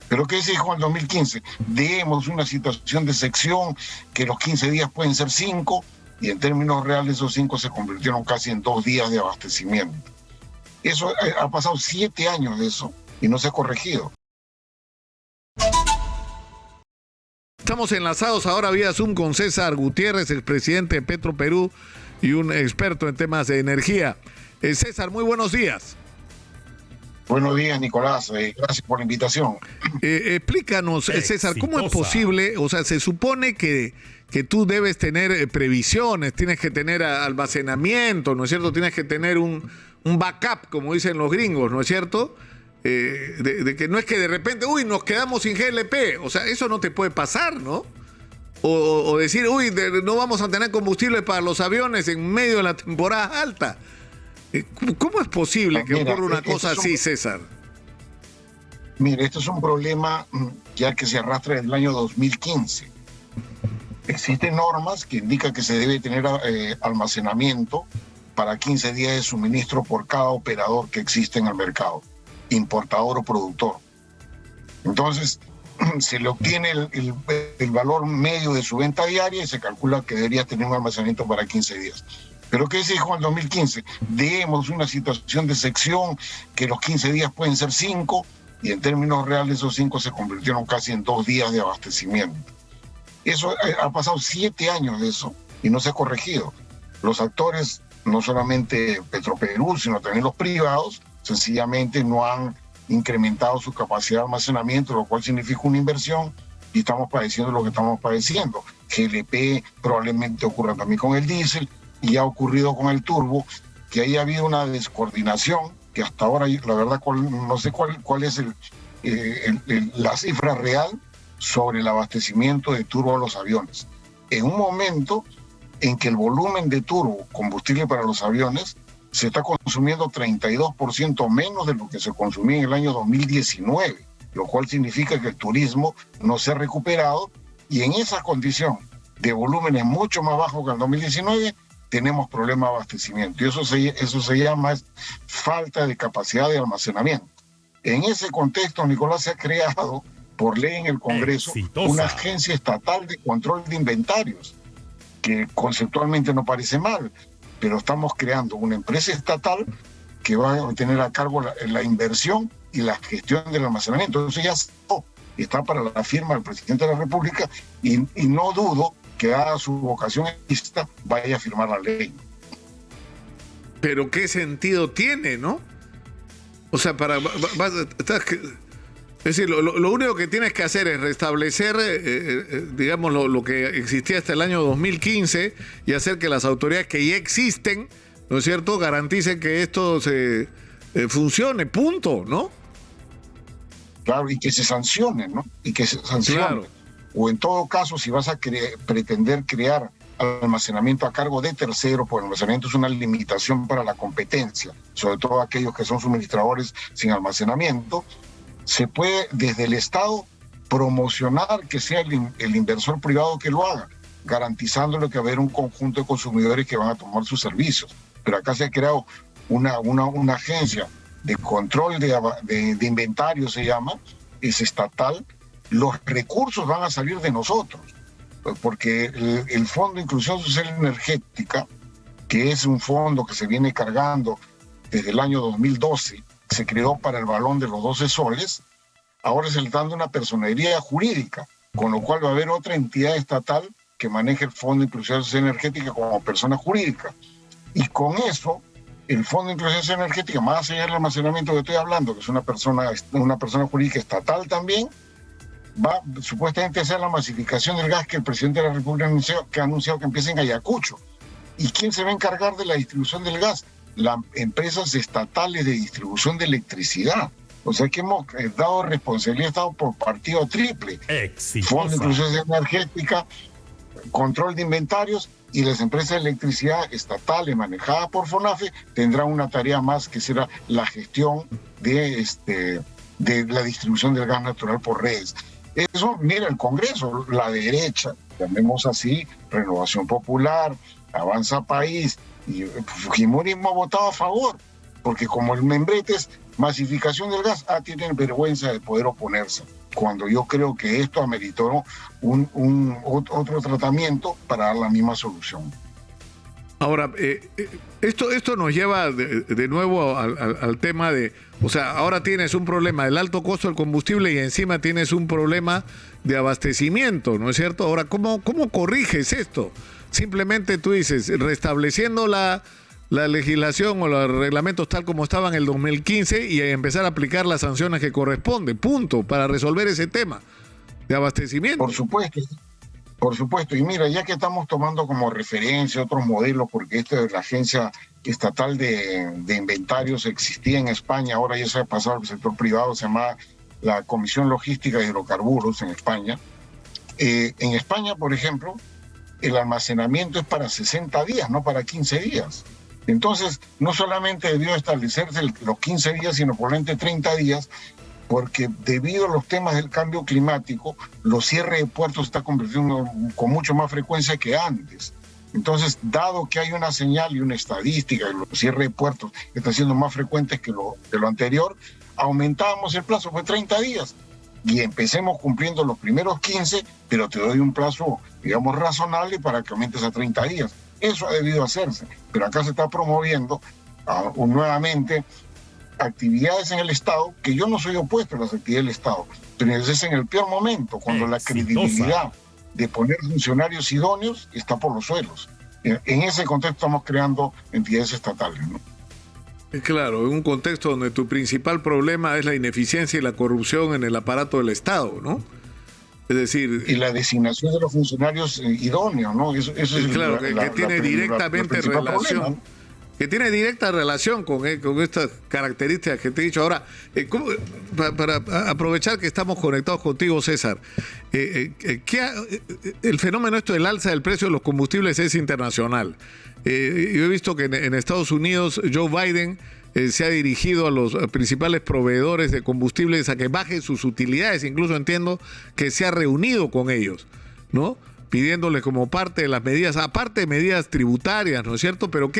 Pero ¿qué se dijo en el 2015? Demos una situación de sección, que los 15 días pueden ser 5, y en términos reales esos 5 se convirtieron casi en 2 días de abastecimiento. Eso ha pasado 7 años de eso y no se ha corregido. Estamos enlazados ahora vía Zoom con César Gutiérrez, expresidente de Petroperú y un experto en temas de energía. César, muy buenos días. Buenos días, Nicolás. Gracias por la invitación. Explícanos, César, ¿cómo es posible? O sea, se supone que tú debes tener previsiones, tienes que tener almacenamiento, ¿no es cierto? Tienes que tener un backup, como dicen los gringos, ¿no es cierto? De que no es que de repente, nos quedamos sin GLP. O sea, eso no te puede pasar, ¿no? O decir, no vamos a tener combustible para los aviones en medio de la temporada alta. ¿Cómo es posible que ocurra una cosa así, César? Mire, esto es un problema ya que se arrastra desde el año 2015. Existen normas que indican que se debe tener almacenamiento para 15 días de suministro por cada operador que existe en el mercado, importador o productor. Entonces, se le obtiene el valor medio de su venta diaria y se calcula que debería tener un almacenamiento para 15 días. Pero ¿qué se dijo en el 2015? Demos una situación de sección, que los 15 días pueden ser 5, y en términos reales esos 5 se convirtieron casi en 2 días de abastecimiento. Eso ha pasado 7 años de eso y no se ha corregido. Los actores, no solamente Petroperú, sino también los privados, sencillamente no han incrementado su capacidad de almacenamiento, lo cual significa una inversión, y estamos padeciendo lo que estamos padeciendo. GLP probablemente ocurra también con el diésel, y ha ocurrido con el turbo, que ahí ha habido una descoordinación que hasta ahora, la verdad, no sé cuál es la cifra real sobre el abastecimiento de turbo a los aviones. En un momento en que el volumen de turbo, combustible para los aviones, se está consumiendo 32% menos de lo que se consumía en el año 2019, lo cual significa que el turismo no se ha recuperado, y en esa condición de volúmenes mucho más bajos que el 2019, tenemos problema de abastecimiento, y eso se llama falta de capacidad de almacenamiento. En ese contexto, Nicolás, se ha creado por ley en el Congreso una agencia estatal de control de inventarios, que conceptualmente no parece mal, pero estamos creando una empresa estatal que va a tener a cargo la inversión y la gestión del almacenamiento. Entonces ya está para la firma del presidente de la República, y no dudo que dada su vocación esta vaya a firmar la ley. Pero ¿qué sentido tiene, no? O sea, es decir, lo único que tienes que hacer es restablecer, digamos, lo que existía hasta el año 2015, y hacer que las autoridades que ya existen, ¿no es cierto?, garanticen que esto funcione, punto, ¿no? Claro, y que se sancione, ¿no? Y que se sancione. Claro. O en todo caso, si vas a pretender crear almacenamiento a cargo de terceros, pues el almacenamiento es una limitación para la competencia, sobre todo aquellos que son suministradores sin almacenamiento, se puede desde el Estado promocionar que sea el inversor privado que lo haga, garantizándole que va a haber un conjunto de consumidores que van a tomar sus servicios. Pero acá se ha creado una agencia de control de inventario, se llama, es estatal. Los recursos van a salir de nosotros, porque el Fondo de Inclusión Social Energética, que es un fondo que se viene cargando desde el año 2012, se creó para el balón de los 12 soles, ahora se le está dando una personería jurídica, con lo cual va a haber otra entidad estatal que maneje el Fondo de Inclusión Social Energética como persona jurídica. Y con eso, el Fondo de Inclusión Social Energética, más allá del almacenamiento que estoy hablando, que es una persona jurídica estatal también, va supuestamente a hacer la masificación del gas que el presidente de la República ha anunciado que empiece en Ayacucho. ¿Y quién se va a encargar de la distribución del gas? Las empresas estatales de distribución de electricidad. O sea que hemos dado responsabilidad al Estado por partido triple. Exitosa. Fondo de Inclusión Energética, control de inventarios, y las empresas de electricidad estatales manejadas por FONAFE tendrán una tarea más, que será la gestión de la distribución del gas natural por redes. Eso, mira, el Congreso, la derecha, llamemos así, Renovación Popular, Avanza País, y Fujimorismo ha votado a favor, porque como el membrete es masificación del gas, tienen vergüenza de poder oponerse. cuando yo creo que esto ameritó otro tratamiento para dar la misma solución. Ahora, esto nos lleva de nuevo al tema de, o sea, ahora tienes un problema del alto costo del combustible y encima tienes un problema de abastecimiento, ¿no es cierto? Ahora, ¿cómo corriges esto? Simplemente tú dices, restableciendo la legislación o los reglamentos tal como estaban en el 2015 y empezar a aplicar las sanciones que corresponden, punto, para resolver ese tema de abastecimiento. Por supuesto, y mira, ya que estamos tomando como referencia otros modelos, porque esto de la Agencia Estatal de Inventarios existía en España, ahora ya se ha pasado al sector privado, se llama la Comisión Logística de Hidrocarburos en España. En España, por ejemplo, el almacenamiento es para 60 días, no para 15 días. Entonces, no solamente debió establecerse los 15 días, sino probablemente 30 días, porque debido a los temas del cambio climático, los cierres de puertos se están convirtiendo con mucho más frecuencia que antes. Entonces, dado que hay una señal y una estadística de los cierres de puertos que están siendo más frecuentes que lo anterior, aumentábamos el plazo, fue 30 días. Y empecemos cumpliendo los primeros 15, pero te doy un plazo, digamos, razonable para que aumentes a 30 días. Eso ha debido hacerse, pero acá se está promoviendo nuevamente actividades en el Estado, que yo no soy opuesto a las actividades del Estado, pero es en el peor momento, cuando la credibilidad de poner funcionarios idóneos está por los suelos. En ese contexto estamos creando entidades estatales, ¿no? Claro, en un contexto donde tu principal problema es la ineficiencia y la corrupción en el aparato del Estado, ¿no? Es decir... Y la designación de los funcionarios idóneos, ¿no? Eso es claro, que tiene directamente relación... Problema, ¿no? Que tiene directa relación con estas características que te he dicho. Ahora, para aprovechar que estamos conectados contigo, César, el fenómeno esto del alza del precio de los combustibles es internacional. Yo he visto que en Estados Unidos Joe Biden se ha dirigido a los principales proveedores de combustibles a que bajen sus utilidades. Incluso entiendo que se ha reunido con ellos, ¿no? Pidiéndoles como parte de las medidas, aparte de medidas tributarias, ¿no es cierto? Pero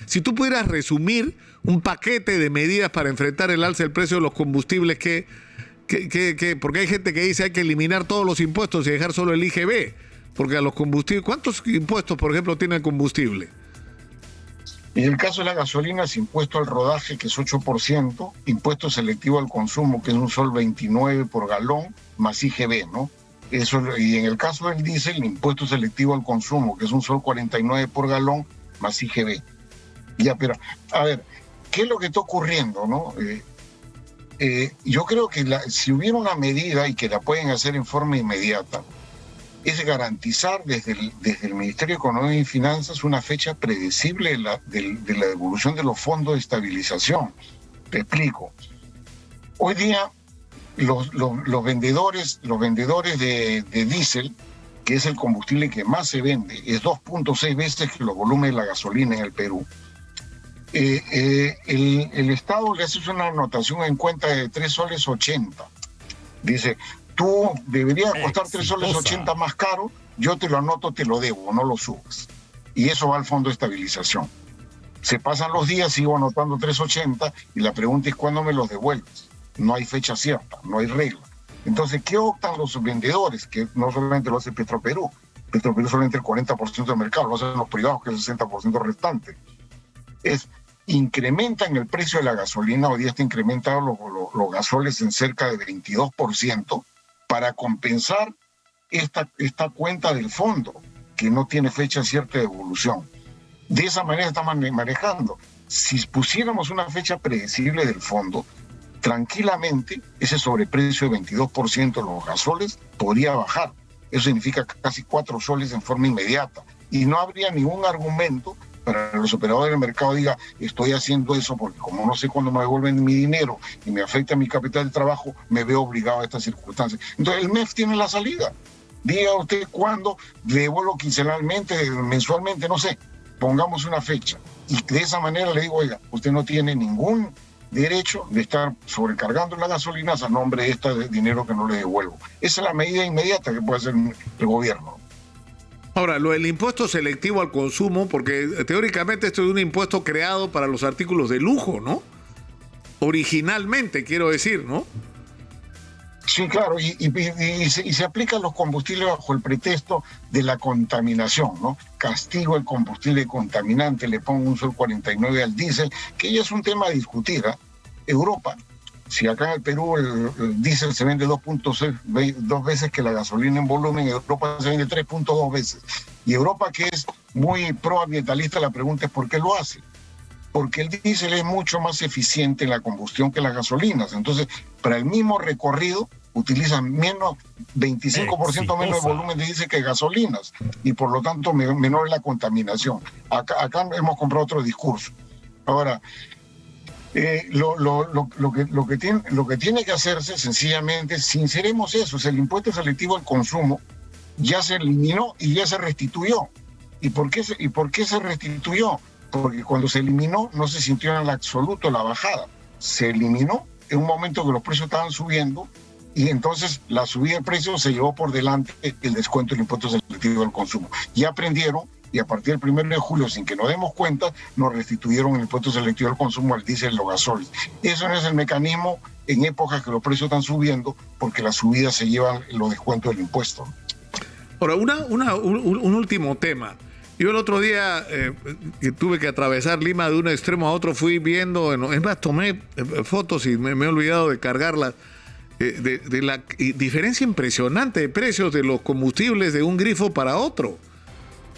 si tú pudieras resumir un paquete de medidas para enfrentar el alza del precio de los combustibles, porque hay gente que dice hay que eliminar todos los impuestos y dejar solo el IGB, porque a los combustibles, ¿cuántos impuestos, por ejemplo, tiene el combustible? En el caso de la gasolina es impuesto al rodaje, que es 8%, impuesto selectivo al consumo, que es un sol 29 por galón, más IGB, ¿no? Eso, y en el caso del diésel, el impuesto selectivo al consumo, que es un sol 49 por galón, más IGB. Ya, pero, a ver, ¿qué es lo que está ocurriendo, no? Yo creo que si hubiera una medida y que la pueden hacer en forma inmediata, es garantizar desde el Ministerio de Economía y Finanzas una fecha predecible de la devolución de los fondos de estabilización. Te explico. Hoy día, los vendedores de diésel, que es el combustible que más se vende, es 2.6 veces que los volúmenes de la gasolina en el Perú. El Estado le hace una anotación en cuenta de 3 soles 80. Dice, tú deberías costar 3 soles 80 más caro, yo te lo anoto, te lo debo, no lo subas. Y eso va al fondo de estabilización. Se pasan los días, sigo anotando 3.80 y la pregunta es ¿cuándo me los devuelves? No hay fecha cierta, no hay regla. Entonces, ¿qué optan los vendedores? Que no solamente lo hace Petroperú. Petroperú solamente el 40% del mercado, lo hacen los privados, que es el 60% restante. Incrementan el precio de la gasolina, hoy día está incrementado los gasoles en cerca de 22% para compensar esta cuenta del fondo, que no tiene fecha cierta de devolución. De esa manera estamos manejando. Si pusiéramos una fecha predecible del fondo, tranquilamente ese sobreprecio de 22% de los gasoles podría bajar. Eso significa casi 4 soles en forma inmediata. Y no habría ningún argumento para los operadores del mercado diga, estoy haciendo eso porque como no sé cuándo me devuelven mi dinero y me afecta mi capital de trabajo, me veo obligado a estas circunstancias. Entonces el MEF tiene la salida. Diga usted cuándo, le devuelvo quincenalmente, mensualmente, no sé. Pongamos una fecha. Y de esa manera le digo, oiga, usted no tiene ningún derecho de estar sobrecargando las gasolinas a nombre de este dinero que no le devuelvo. Esa es la medida inmediata que puede hacer el gobierno. Ahora, lo del impuesto selectivo al consumo, porque teóricamente esto es un impuesto creado para los artículos de lujo, ¿no? Originalmente, quiero decir, ¿no? Sí, claro, y se aplican los combustibles bajo el pretexto de la contaminación, ¿no? Castigo el combustible contaminante, le pongo un sol 49 al diésel, que ya es un tema a discutir, ¿eh? Europa, si acá en el Perú el diésel se vende 2.6, dos veces que la gasolina en volumen, en Europa se vende 3.2 veces. Y Europa, que es muy proambientalista, la pregunta es ¿por qué lo hace? Porque el diésel es mucho más eficiente en la combustión que las gasolinas. Entonces, para el mismo recorrido, utilizan 25% menos de volumen de diésel que gasolinas, y por lo tanto menor es la contaminación. Acá hemos comprado otro discurso. Ahora, lo que tiene que hacerse sencillamente, sinceremos eso, es el impuesto selectivo al consumo ya se eliminó y ya se restituyó. ¿Y por qué se restituyó? Porque cuando se eliminó no se sintió en el absoluto la bajada. Se eliminó en un momento que los precios estaban subiendo y entonces la subida de precios se llevó por delante el descuento del impuesto selectivo al consumo. Ya aprendieron y a partir del 1 de julio, sin que nos demos cuenta, nos restituyeron el impuesto selectivo al consumo al diésel y los gasóleos. Eso no es el mecanismo en épocas que los precios están subiendo porque las subidas se llevan los descuentos del impuesto. Ahora, un último tema. Yo el otro día que tuve que atravesar Lima de un extremo a otro, fui viendo, es más, tomé fotos y me he olvidado de cargarlas, de la diferencia impresionante de precios de los combustibles de un grifo para otro.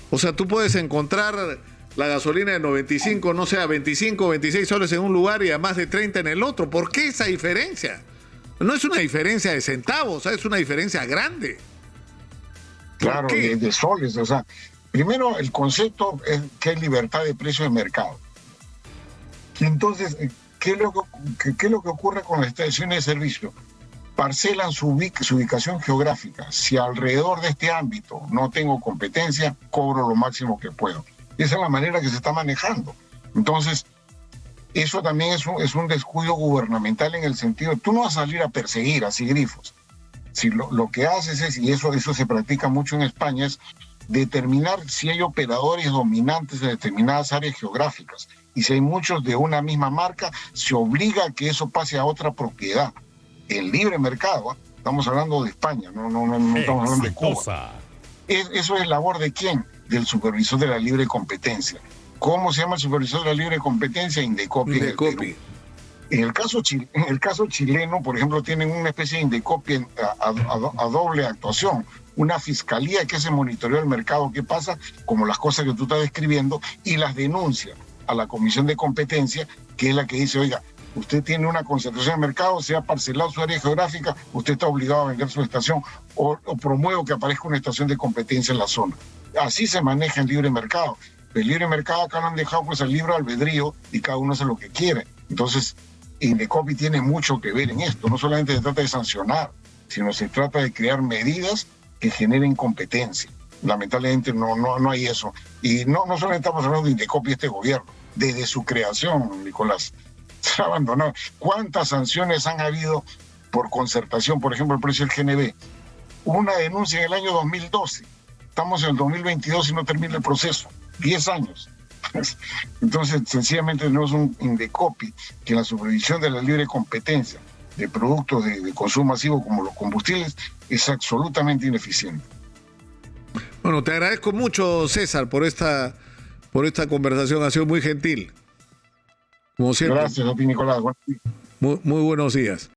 O sea, tú puedes encontrar la gasolina de 95, no sé, a 25, 26 soles en un lugar y a más de 30 en el otro. ¿Por qué esa diferencia? No es una diferencia de centavos, es una diferencia grande. Claro, de soles, o sea, primero el concepto es que hay libertad de precio de mercado. Y entonces, ¿qué es lo que ocurre con las estaciones de servicio? Parcelan su ubicación geográfica. Si alrededor de este ámbito no tengo competencia, cobro lo máximo que puedo. Esa es la manera que se está manejando. Entonces, eso también es un descuido gubernamental en el sentido, tú no vas a salir a perseguir así grifos. Si lo que haces es, y eso se practica mucho en España, es determinar si hay operadores dominantes de determinadas áreas geográficas. Y si hay muchos de una misma marca, se obliga a que eso pase a otra propiedad. El libre mercado, ¿eh? Estamos hablando de España, no estamos hablando de Cuba. ¿Eso es labor de quién? Del supervisor de la libre competencia. ¿Cómo se llama el supervisor de la libre competencia? Indecopi. En el caso chileno, por ejemplo, tienen una especie de Indecopi a doble actuación. Una fiscalía que hace monitoreo del mercado, qué pasa, como las cosas que tú estás describiendo, y las denuncia a la Comisión de Competencia, que es la que dice, oiga, usted tiene una concentración de mercado, se ha parcelado su área geográfica, usted está obligado a vender su estación o promuevo que aparezca una estación de competencia en la zona. Así se maneja el libre mercado. El libre mercado acá lo han dejado pues al libre albedrío y cada uno hace lo que quiere. Entonces, Indecopi tiene mucho que ver en esto. No solamente se trata de sancionar, sino se trata de crear medidas que generen competencia. Lamentablemente no hay eso. Y no solamente estamos hablando de Indecopi este gobierno, desde su creación, Nicolás, se ha abandonado. ¿Cuántas sanciones han habido por concertación? Por ejemplo, el precio del GNB. Hubo una denuncia en el año 2012. Estamos en el 2022 y no termina el proceso. 10 años. Entonces, sencillamente tenemos un Indecopi que en la supervisión de la libre competencia de productos de consumo masivo como los combustibles es absolutamente ineficiente. Bueno, te agradezco mucho, César, por esta conversación. Ha sido muy gentil. Como siempre. Gracias a ti, Nicolás. Muy buenos días.